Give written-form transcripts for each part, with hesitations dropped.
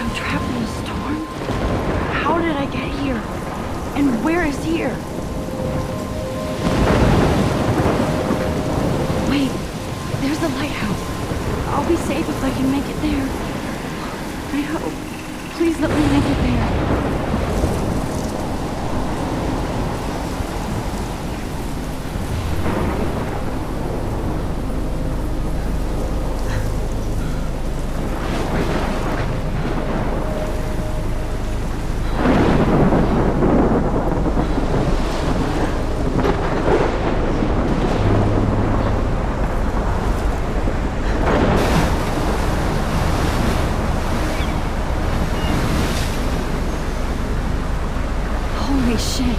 I'm trapped in a storm? How did I get here? And where is here? Wait, there's the lighthouse. I'll be safe if I can make it there. I hope. Please let me make it there. Holy shit.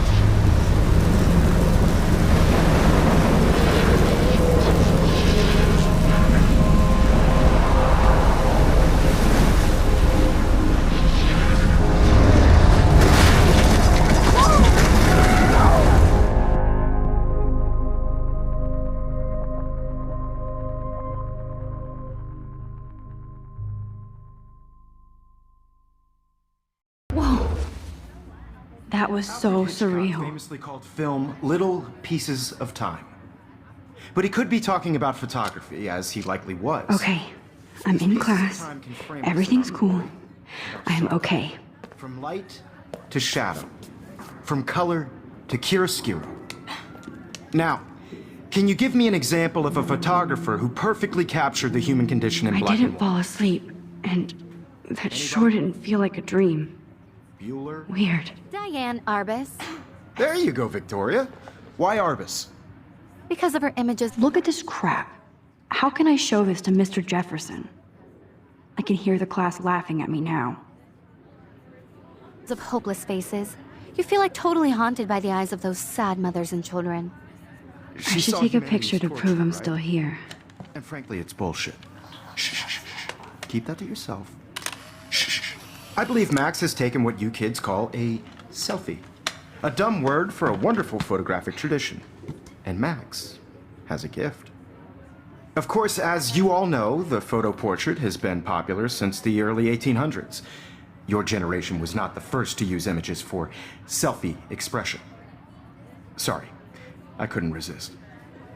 That was so surreal. Famously called film Little Pieces of Time. But he could be talking about photography, as he likely was. Okay, I'm in class. Everything's cool. I am okay. From light to shadow. From color to chiaroscuro. Now, can you give me an example of a photographer who perfectly captured the human condition in black and white? I didn't fall asleep, and that sure didn't feel like a dream. Bueller? Weird. Diane Arbus. There you go, Victoria. Why Arbus? Because of her images. Look at this crap. How can I show this to Mr. Jefferson? I can hear the class laughing at me now. Of hopeless faces. You feel like totally haunted by the eyes of those sad mothers and children. I should take a picture to prove I'm still here. And frankly, it's bullshit. Shh, shh, shh. Keep that to yourself. Shh. I believe Max has taken what you kids call a selfie. A dumb word for a wonderful photographic tradition. And Max has a gift. Of course, as you all know, the photo portrait has been popular since the early 1800s. Your generation was not the first to use images for selfie expression. Sorry, I couldn't resist.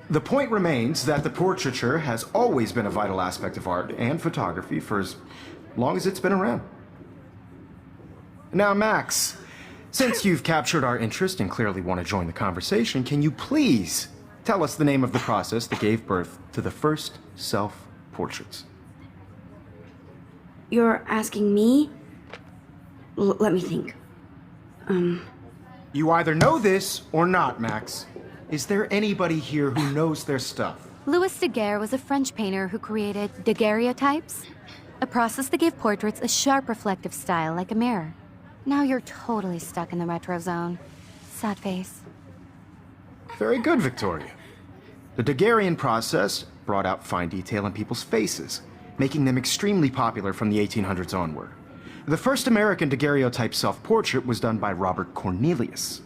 The point remains that the portraiture has always been a vital aspect of art and photography for as long as it's been around. Now, Max, since you've captured our interest and clearly want to join the conversation, can you please tell us the name of the process that gave birth to the first self-portraits? You're asking me? Let me think. You either know this or not, Max. Is there anybody here who knows their stuff? Louis Daguerre was a French painter who created daguerreotypes, a process that gave portraits a sharp reflective style like a mirror. Now you're totally stuck in the retro zone. Sad face. Very good, Victoria. The Daguerrean process brought out fine detail in people's faces, making them extremely popular from the 1800s onward. The first American daguerreotype self-portrait was done by Robert Cornelius.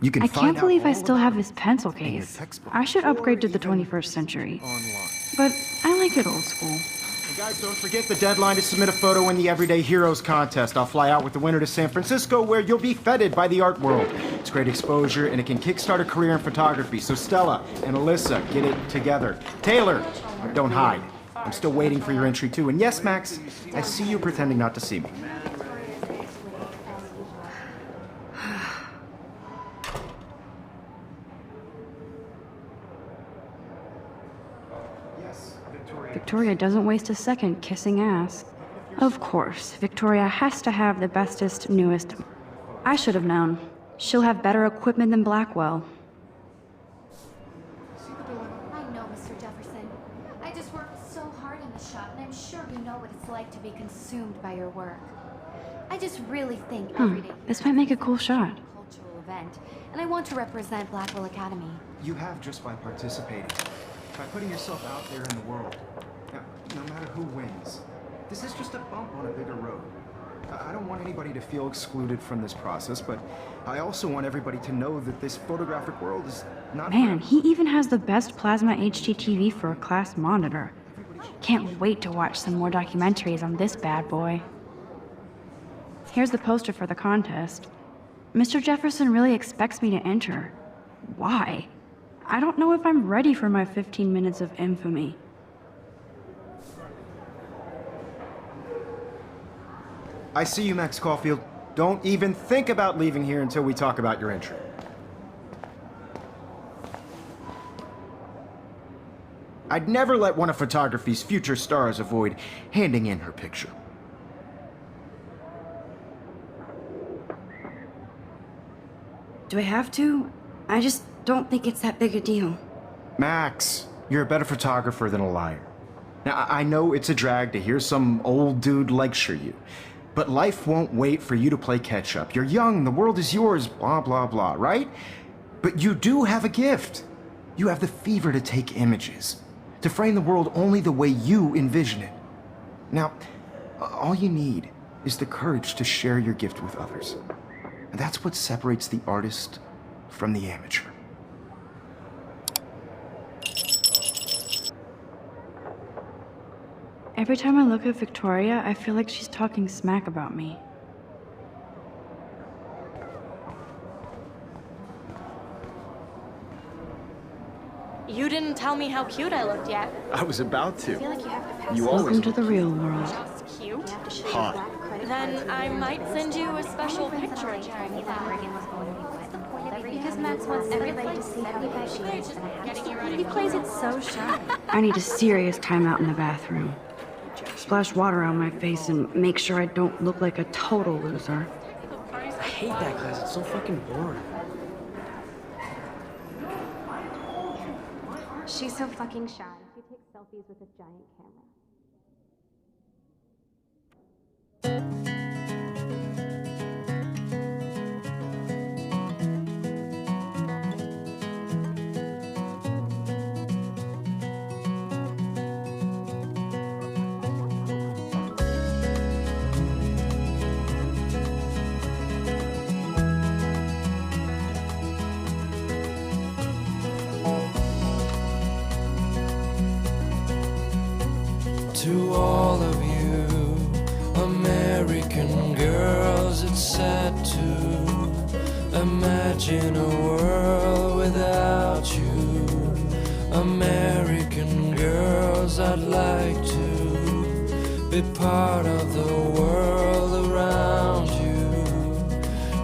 You can I find can't out believe I all still about have it this pencil in your case. textbook I should or upgrade to the even 21st century. online. But I like it old school. And guys, don't forget the deadline to submit a photo in the Everyday Heroes contest. I'll fly out with the winner to San Francisco, where you'll be feted by the art world. It's great exposure, and it can kickstart a career in photography. So Stella and Alyssa, get it together. Taylor, don't hide. I'm still waiting for your entry, too. And yes, Max, I see you pretending not to see me. Victoria doesn't waste a second kissing ass. Of course, Victoria has to have the bestest, newest. I should have known. She'll have better equipment than Blackwell. I know, Mr. Jefferson. I just worked so hard in the shop, and I'm sure you know what it's like to be consumed by your work. I just really think every day This might make a cool shot. cultural event, and I want to represent Blackwell Academy. You have just by participating, by putting yourself out there in the world. Now, no matter who wins, this is just a bump on a bigger road. I don't want anybody to feel excluded from this process, but I also want everybody to know that this photographic world is not... Man, he even has the best plasma HDTV for a class monitor. Can't wait to watch some more documentaries on this bad boy. Here's the poster for the contest. Mr. Jefferson really expects me to enter. Why? I don't know if I'm ready for my 15 minutes of infamy. I see you, Max Caulfield. Don't even think about leaving here until we talk about your entry. I'd never let one of photography's future stars avoid handing in her picture. Do I have to? I just don't think it's that big a deal. Max, you're a better photographer than a liar. Now, I know it's a drag to hear some old dude lecture you, but life won't wait for you to play catch-up. You're young, the world is yours, blah, blah, blah, right? But you do have a gift. You have the fever to take images, to frame the world only the way you envision it. Now, all you need is the courage to share your gift with others. And that's what separates the artist from the amateur. Every time I look at Victoria, I feel like she's talking smack about me. You didn't tell me how cute I looked yet. I was about to. I feel like you have to pass. You always Welcome to the real world. Just cute. hot. Then I might send you a special picture. Because Max wants everybody to see how good she is. Getting you ready. He plays it so shy. I need a serious timeout in the bathroom. Splash water on my face and make sure I don't look like a total loser. I hate that class, it's so fucking boring. She's so fucking shy. She takes selfies with a giant camera. To all of you American girls, it's sad to imagine a world without you. American girls, I'd like to be part of the world around you.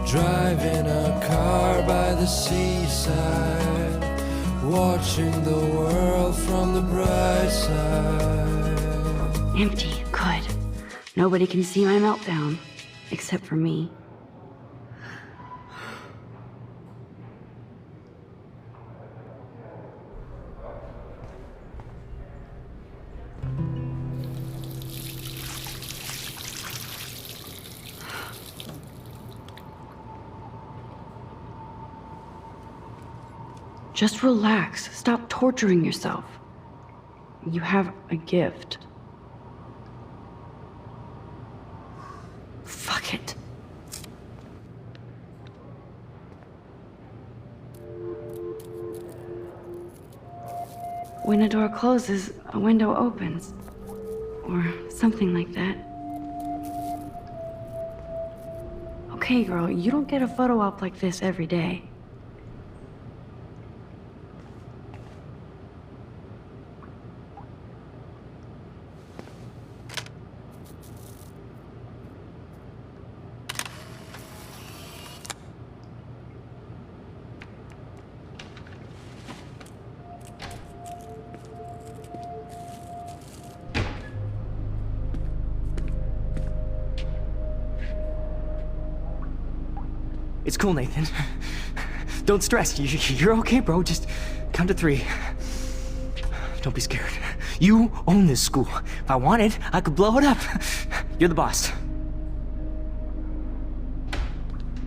Driving a car by the seaside, watching the world from the bright side. Empty. Good. Nobody can see my meltdown. Except for me. Just relax. Stop torturing yourself. You have a gift. Fuck it. When a door closes, a window opens. Or something like that. Okay, girl, you don't get a photo op like this every day. It's cool, Nathan. Don't stress. You're okay, bro. Just count to 3. Don't be scared. You own this school. If I wanted, I could blow it up. You're the boss.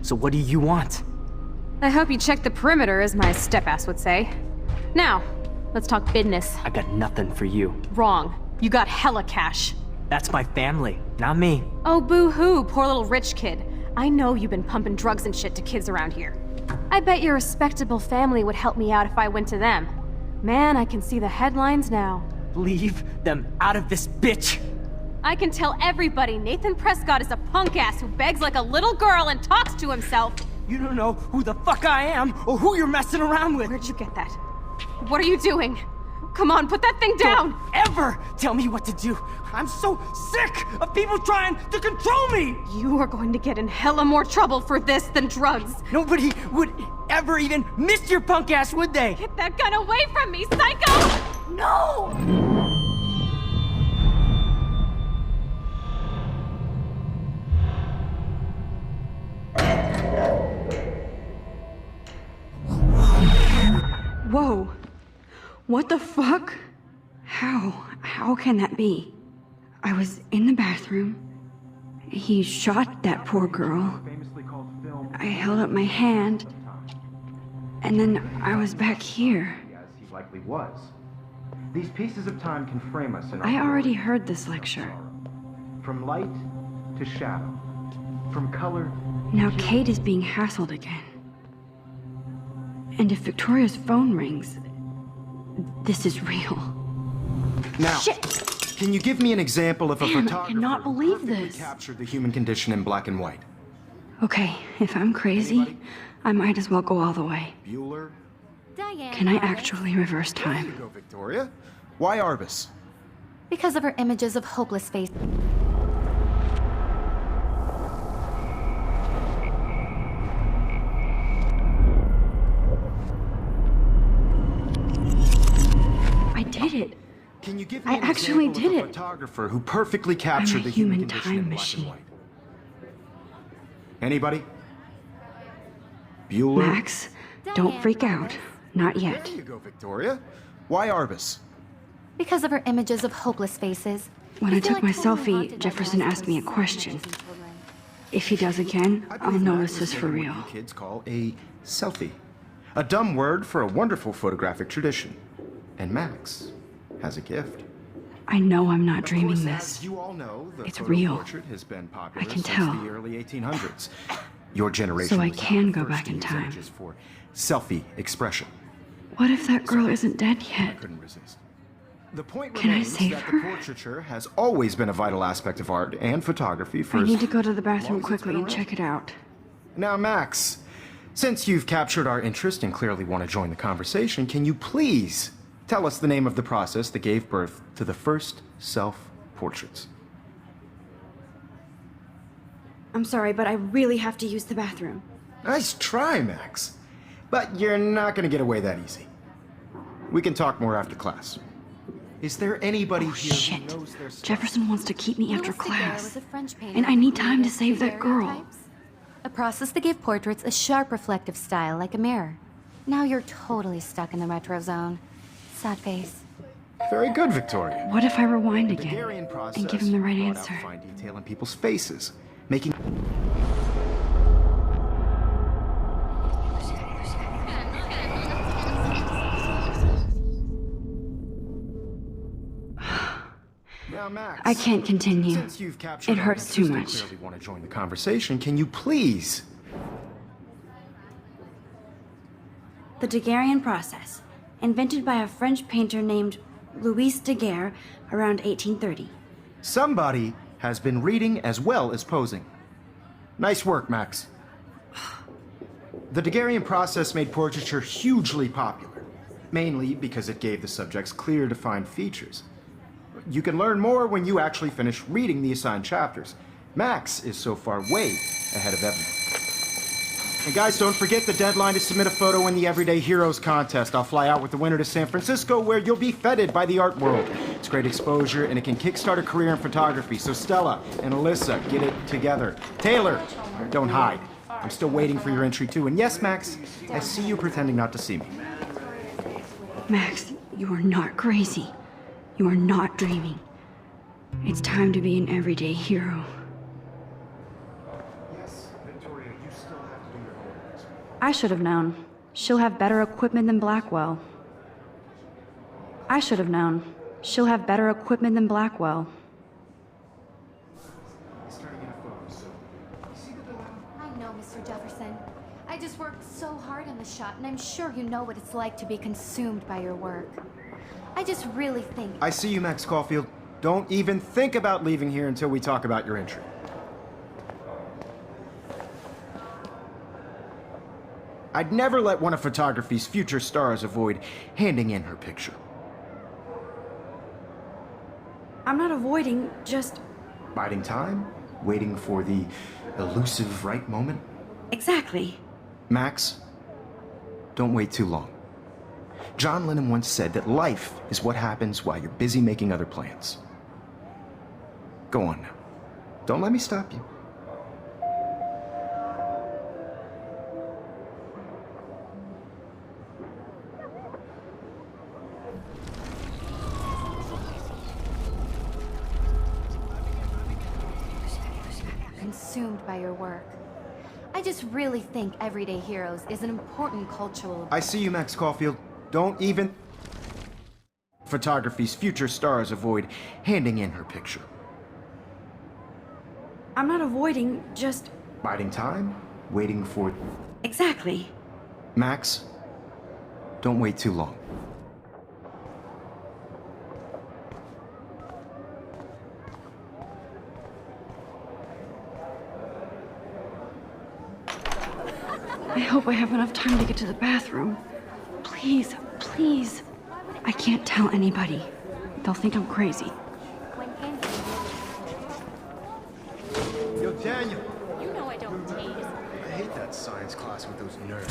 So what do you want? I hope you checked the perimeter, as my step-ass would say. Now, let's talk business. I got nothing for you. Wrong. You got hella cash. That's my family, not me. Oh, boo-hoo, poor little rich kid. I know you've been pumping drugs and shit to kids around here. I bet your respectable family would help me out if I went to them. Man, I can see the headlines now. Leave them out of this bitch! I can tell everybody Nathan Prescott is a punk ass who begs like a little girl and talks to himself. You don't know who the fuck I am or who you're messing around with. Where'd you get that? What are you doing? Come on, put that thing down! Don't ever tell me what to do. I'm so sick of people trying to control me. You are going to get in hella more trouble for this than drugs. Nobody would ever even miss your punk ass, would they? Get that gun away from me, psycho! No! Whoa. What the fuck? How can that be? I was in the bathroom. He shot that poor girl. I held up my hand. And then I was back here. As he likely was. These pieces of time can frame us in our I already world. heard this lecture. From light to shadow. From color. Now Kate is being hassled again. And if Victoria's phone rings, this is real. Now, Shit! can you give me an example of a Damn, I photographer cannot who believe perfectly this. captured the human condition in black and white? Okay, if I'm crazy, Anybody? I might as well go all the way. Bueller? Diane. Can I got it. actually reverse There you time? go, Victoria. Why Arbus? Because of her images of hopeless face. I did it. Can you give me I an actually example did of a it. photographer who perfectly captured a the human human condition in time black machine. and white? Anybody? Bueller? Max, don't freak out. Not yet. There you go, Victoria. Why Arbus? Because of her images of hopeless faces. When I feel took my totally selfie, haunted by Jefferson lies asked me a from question. amazing children. If he does again, I I'll believe know Max this has is for taken real. what you kids call a selfie. A dumb word for a wonderful photographic tradition. And Max has a gift. I know I'm not Of dreaming course, this. as you all know, the It's photo real. portrait has been popular I can since tell. the early 1800s. Your generation So I was not can the go first back to in use time. images for selfie expression. What if that girl isn't dead I yet? couldn't resist. The point Can I remains save that her? the portraiture has always been a vital aspect of art and photography for I as need to go to the bathroom long as it's quickly been and around. check it out. Now, Max, since you've captured our interest and clearly want to join the conversation, can you please tell us the name of the process that gave birth to the first self-portraits? I'm sorry, but I really have to use the bathroom. Nice try, Max. But you're not going to get away that easy. We can talk more after class. Is there anybody Oh, here shit. who knows their stuff? Jefferson wants to keep me after Louis Daguerre class. was a French painter And I need who time to created save that girl. daguerreotypes, a process that gave portraits a sharp reflective style like a mirror. Now you're totally stuck in the retro zone. Sad face. Very good, Victoria. What if I rewind The again Daguerrean process and give him the right brought out answer? fine detail in people's faces, making Now, Max, I can't continue. since you've captured It our hurts too interest and much. clearly want to join the conversation, can you please? The Daguerrean process, invented by a French painter named Louis Daguerre around 1830. Somebody has been reading as well as posing. Nice work, Max. The Daguerrean process made portraiture hugely popular, mainly because it gave the subjects clear, defined features. You can learn more when you actually finish reading the assigned chapters. Max is so far way ahead of everyone. And guys, don't forget the deadline to submit a photo in the Everyday Heroes contest. I'll fly out with the winner to San Francisco, where you'll be feted by the art world. It's great exposure, and it can kickstart a career in photography. So Stella and Alyssa, get it together. Taylor, don't hide. I'm still waiting for your entry too. And yes, Max, I see you pretending not to see me. Max, you are not crazy. You are not dreaming. It's time to be an everyday hero. Yes, Victoria, you still have to do your homework. I should have known. She'll have better equipment than Blackwell. I should have known. She'll have better equipment than Blackwell. I know, Mr. Jefferson. I just worked so hard on the shot, and I'm sure you know what it's like to be consumed by your work. I just really think... I see you, Max Caulfield. Don't even think about leaving here until we talk about your entry. I'd never let one of photography's future stars avoid handing in her picture. I'm not avoiding, just... Biding time? Waiting for the elusive right moment? Exactly. Max, don't wait too long. John Lennon once said that life is what happens while you're busy making other plans. Go on now. Don't let me stop you. Consumed by your work. I just really think Everyday Heroes is an important cultural... I see you, Max Caulfield. Don't even... Photography's future stars avoid handing in her picture. I'm not avoiding, just... Biding time? Waiting for... Exactly. Max, don't wait too long. I hope I have enough time to get to the bathroom. Please, please. I can't tell anybody. They'll think I'm crazy. Yo, Daniel. You know I don't tease. I hate that science class with those nerds.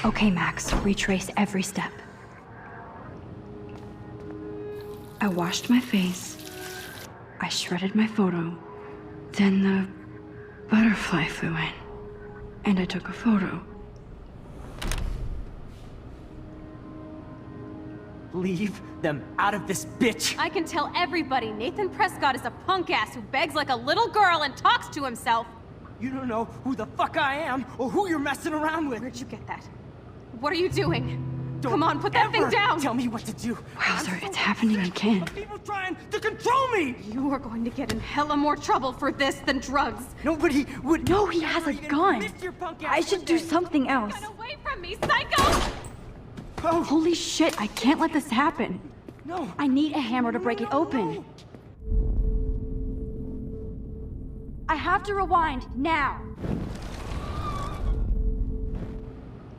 Okay, Max, retrace every step. I washed my face. I shredded my photo. Then the butterfly flew in. And I took a photo. Leave them out of this bitch! I can tell everybody Nathan Prescott is a punk ass who begs like a little girl and talks to himself. You don't know who the fuck I am or who you're messing around with. Where'd you get that? What are you doing? Don't Come on, put that thing ever down! Tell me what to do. Wowzer, it's happening again. People trying to control me! You are going to get in hella more trouble for this than drugs. Nobody would... No, he has a even gun. miss your punk ass I should do one day. something else. Get away from me, psycho! Oh, Holy shit, I can't let this happen. no. I need a hammer to break it open. No. I have to rewind, now.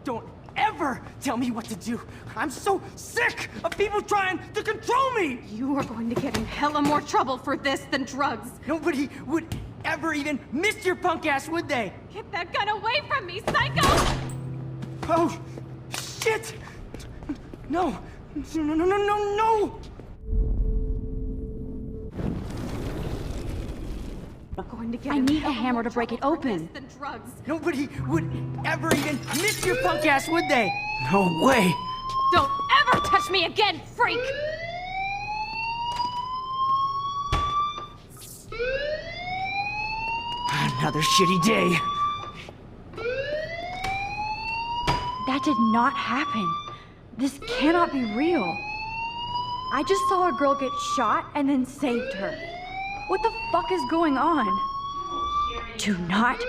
Don't ever tell me what to do. I'm so sick of people trying to control me! You are going to get in hella more trouble for this than drugs. Nobody would ever even miss your punk ass, would they? Get that gun away from me, psycho! Oh, shit! No. No, no, no, no, no, no! I'm going to get I in need a hella hammer more to break it trouble for open. this than drugs. Nobody would ever even miss your punk ass, would they? No way! Don't ever touch me again, freak! Another shitty day. That did not happen. This cannot be real. I just saw a girl get shot and then saved her. What the fuck is going on? Do not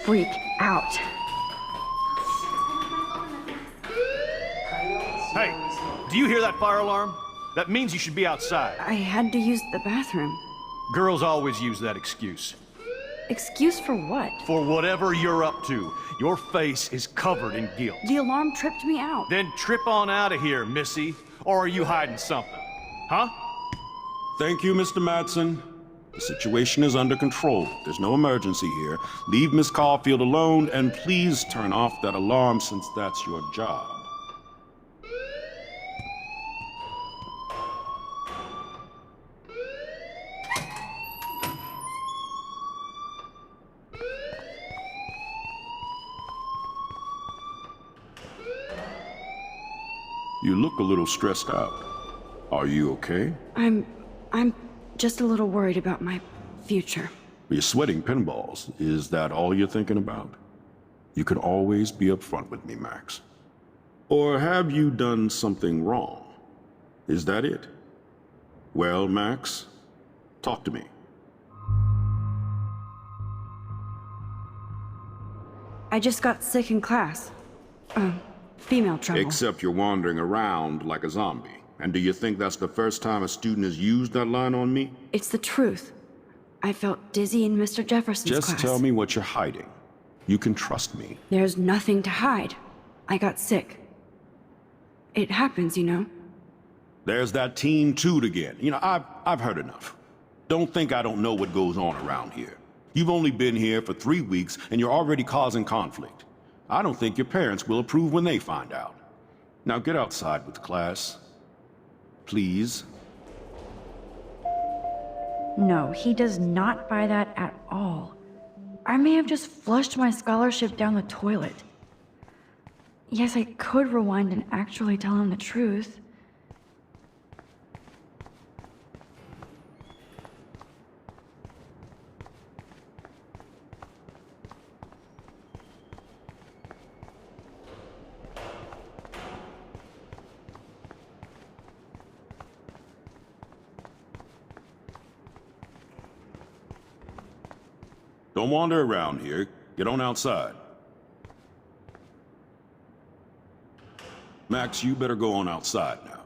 freak out. Hey, do you hear that fire alarm? That means you should be outside. I had to use the bathroom. Girls always use that excuse. Excuse for what? For whatever you're up to, your face is covered in guilt. The alarm tripped me out. Then trip on out of here, Missy. Or are you hiding something? Huh? Thank you, Mr. Madsen. The situation is under control. There's no emergency here. Leave Miss Caulfield alone, and please turn off that alarm since that's your job. You look a little stressed out. Are you okay? I'm just a little worried about my future. You're sweating pinballs. Is that all you're thinking about? You can always be upfront with me, Max. Or have you done something wrong? Is that it? Well, Max, talk to me. I just got sick in class. Female trouble. Except you're wandering around like a zombie, And do you think that's the first time a student has used that line on me? It's the truth. I felt dizzy in Mr. Jefferson's Just class. tell me what you're hiding. You can trust me. There's nothing to hide. I got sick. It happens, you know. There's that teen toot again. You know, I've heard enough. Don't think I don't know what goes on around here. You've only been here for 3 weeks, and you're already causing conflict. I don't think your parents will approve when they find out. Now get outside with class. Please. No, he does not buy that at all. I may have just flushed my scholarship down the toilet. Yes, I could rewind and actually tell him the truth. Don't wander around here. Get on outside. Max, you better go on outside now.